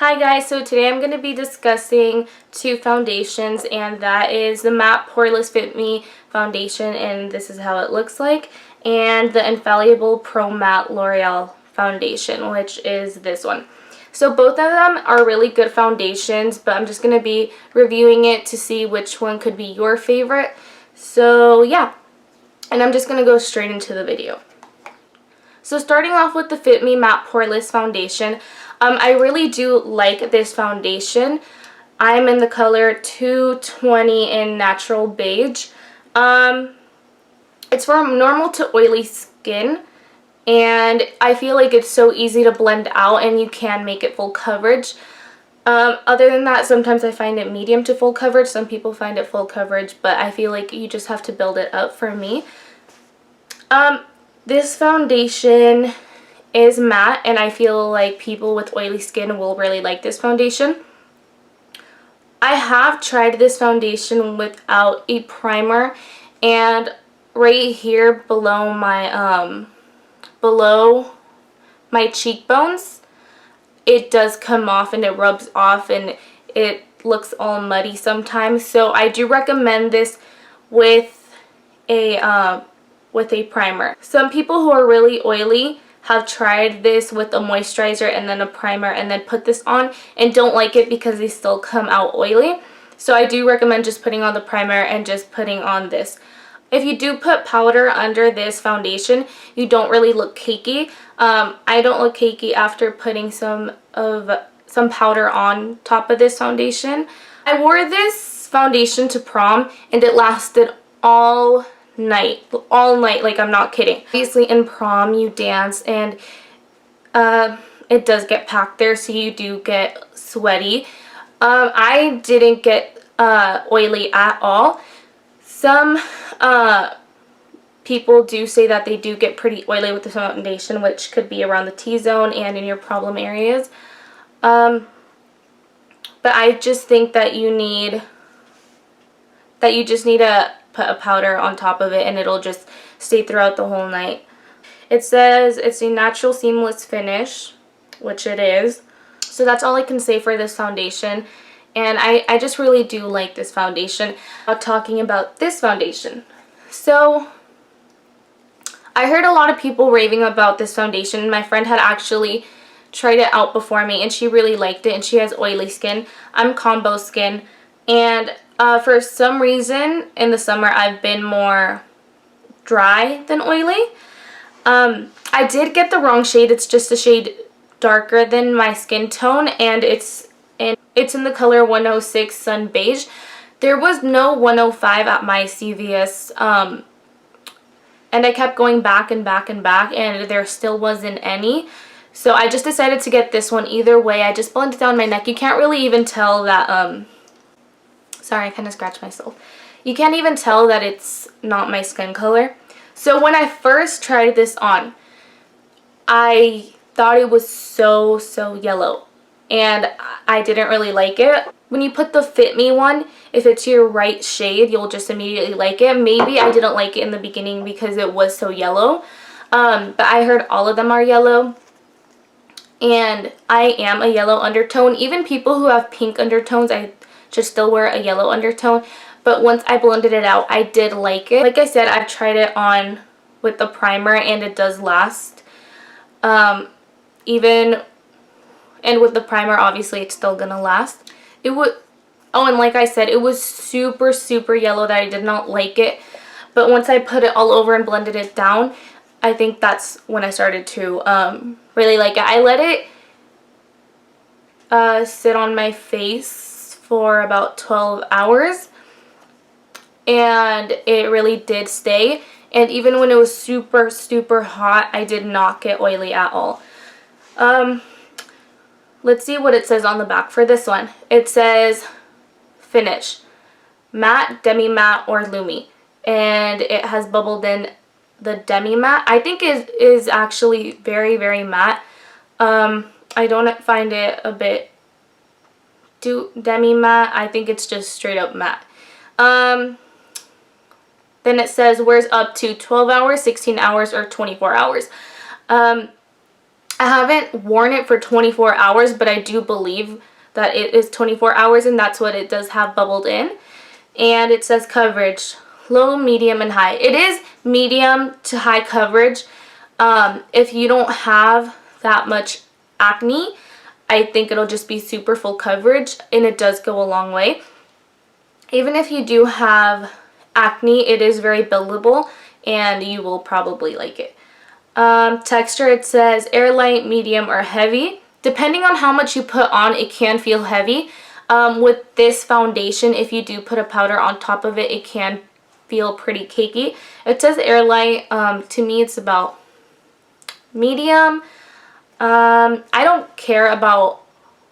Hi guys, so today I'm going to be discussing two foundations, and that is the Matte Poreless Fit Me foundation, and this is how it looks like, and the Infallible Pro Matte L'Oreal foundation, which is this one. So both of them are really good foundations, but I'm just going to be reviewing it to see which one could be your favorite. So yeah, and I'm just going to go straight into the video. So starting off with the Fit Me Matte Poreless Foundation, I really do like this foundation. I'm in the color 220 in Natural Beige. It's for normal to oily skin, and I feel like it's so easy to blend out and you can make it full coverage. Other than that, sometimes I find it medium to full coverage. Some people find it full coverage, but I feel like you just have to build it up for me. This foundation is matte, and I feel like people with oily skin will really like this foundation. I have tried this foundation without a primer, and right here below my cheekbones, it does come off and it rubs off and it looks all muddy sometimes. So I do recommend this with a primer. Some people who are really oily have tried this with a moisturizer and then a primer and then put this on and don't like it because they still come out oily. So I do recommend just putting on the primer and just putting on this. If you do put powder under this foundation, you don't really look cakey. I don't look cakey after putting some powder on top of this foundation. I wore this foundation to prom and it lasted all night, like I'm not kidding. Obviously in prom you dance and it does get packed there, so you do get sweaty. I didn't get oily at all. Some people do say that they do get pretty oily with the foundation, which could be around the T-zone and in your problem areas. But I just think that you just need to put a powder on top of it and it'll just stay throughout the whole night. It says it's a natural seamless finish, which it is. So that's all I can say for this foundation, and I just really do like this foundation. Talking about this foundation, so I heard a lot of people raving about this foundation. My friend had actually tried it out before me and she really liked it, and she has oily skin. I'm combo skin, and for some reason in the summer I've been more dry than oily. I did get the wrong shade. It's just a shade darker than my skin tone, and it's in the color 106 Sun Beige. There was no 105 at my CVS, and I kept going back and back and back, and there still wasn't any. So I just decided to get this one. Either way, I just blended down my neck. You can't really even tell that sorry, I kind of scratched myself. You can't even tell that it's not my skin color. So when I first tried this on, I thought it was so yellow, and I didn't really like it. When you put the Fit Me one, if it's your right shade, you'll just immediately like it. Maybe I didn't like it in the beginning because it was so yellow, but I heard all of them are yellow. And I am a yellow undertone. Even people who have pink undertones, I should still wear a yellow undertone. But once I blended it out, I did like it. Like I said, I've tried it on with the primer and it does last. And with the primer, obviously it's still gonna last. Oh, and like I said, it was super yellow that I did not like it. But once I put it all over and blended it down, I think that's when I started to really like it. I let it sit on my face for about 12 hours, and it really did stay. And even when it was super hot, I did not get oily at all. Let's see what it says on the back for this one. It says finish matte, demi matte, or lumi, and it has bubbled in the demi matte. I think it is actually very matte. I don't find it a bit demi matte. I think it's just straight up matte. Then it says wears up to 12 hours, 16 hours, or 24 hours. I haven't worn it for 24 hours, but I do believe that it is 24 hours, and that's what it does have bubbled in. And it says coverage, low, medium, and high. It is medium to high coverage. If you don't have that much acne, I think it'll just be super full coverage, and it does go a long way. Even if you do have acne, it is very buildable, and you will probably like it. Texture, it says airlight, medium, or heavy. Depending on how much you put on, it can feel heavy. With this foundation, if you do put a powder on top of it, it can feel pretty cakey. It says airlight. To me, it's about medium. I don't care about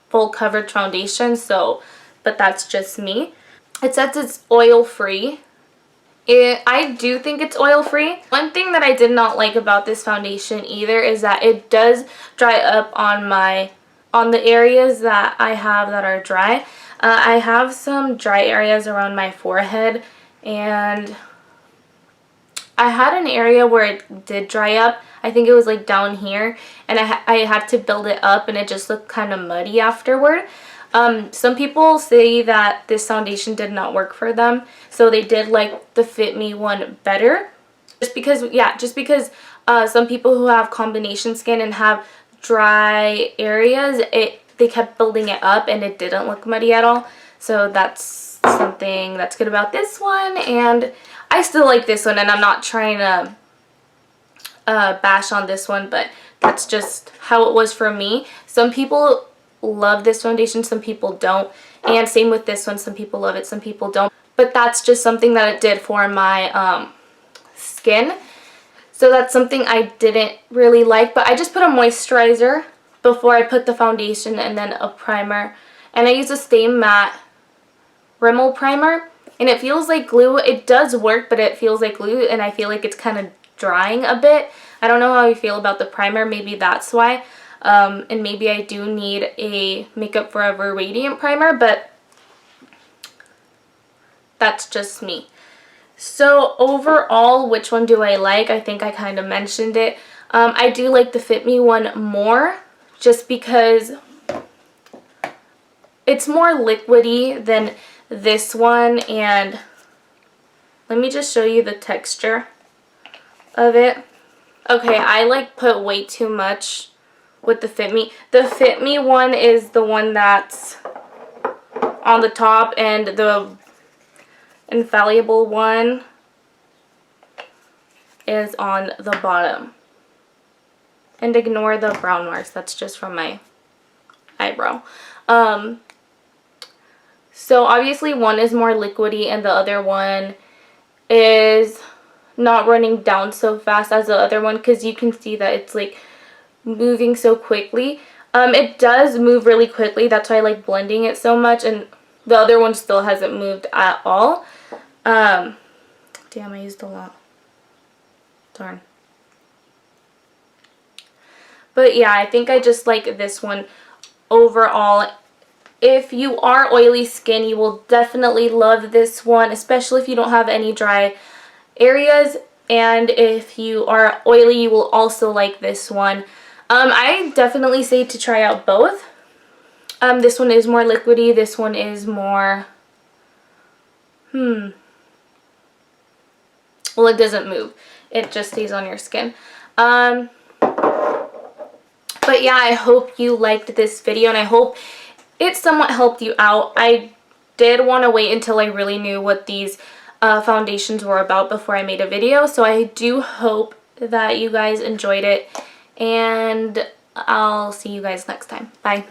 full coverage foundation, but that's just me. It says it's oil-free. I do think it's oil-free. One thing that I did not like about this foundation either is that it does dry up on the areas that I have that are dry. I have some dry areas around my forehead, and I had an area where it did dry up. I think it was like down here, and I had to build it up, and it just looked kind of muddy afterward. Some people say that this foundation did not work for them, so they did like the Fit Me one better. Just because some people who have combination skin and have dry areas, they kept building it up and it didn't look muddy at all. So that's something that's good about this one, and I still like this one, and I'm not trying to bash on this one, but that's just how it was for me. Some people love this foundation, some people don't, and same with this one. Some people love it, some people don't, but that's just something that it did for my skin. So that's something I didn't really like, but I just put a moisturizer before I put the foundation, and then a primer, and I use a Stay Matte Rimmel primer, and it feels like glue. It does work, but it feels like glue, and I feel like it's kind of drying a bit. I don't know how you feel about the primer, maybe that's why. And maybe I do need a Makeup Forever Radiant Primer, but that's just me. So overall, which one do I like? I think I kind of mentioned it. I do like the Fit Me one more, just because it's more liquidy than this one, and let me just show you the texture of it. Okay, I like put way too much with the Fit Me. The Fit Me one is the one that's on the top, and the Infallible one is on the bottom. And ignore the brown marks, that's just from my eyebrow. So obviously one is more liquidy, and the other one is not running down so fast as the other one, because you can see that it's like moving so quickly. It does move really quickly, that's why I like blending it so much, and the other one still hasn't moved at all. Damn, I used a lot. Darn. But yeah, I think I just like this one overall. If you are oily skin, you will definitely love this one, especially if you don't have any dry areas. And if you are oily, you will also like this one. I definitely say to try out both. This one is more liquidy. This one is more... Well, it doesn't move. It just stays on your skin. But yeah, I hope you liked this video, and I hope it somewhat helped you out. I did want to wait until I really knew what these foundations were about before I made a video, so I do hope that you guys enjoyed it, and I'll see you guys next time. Bye.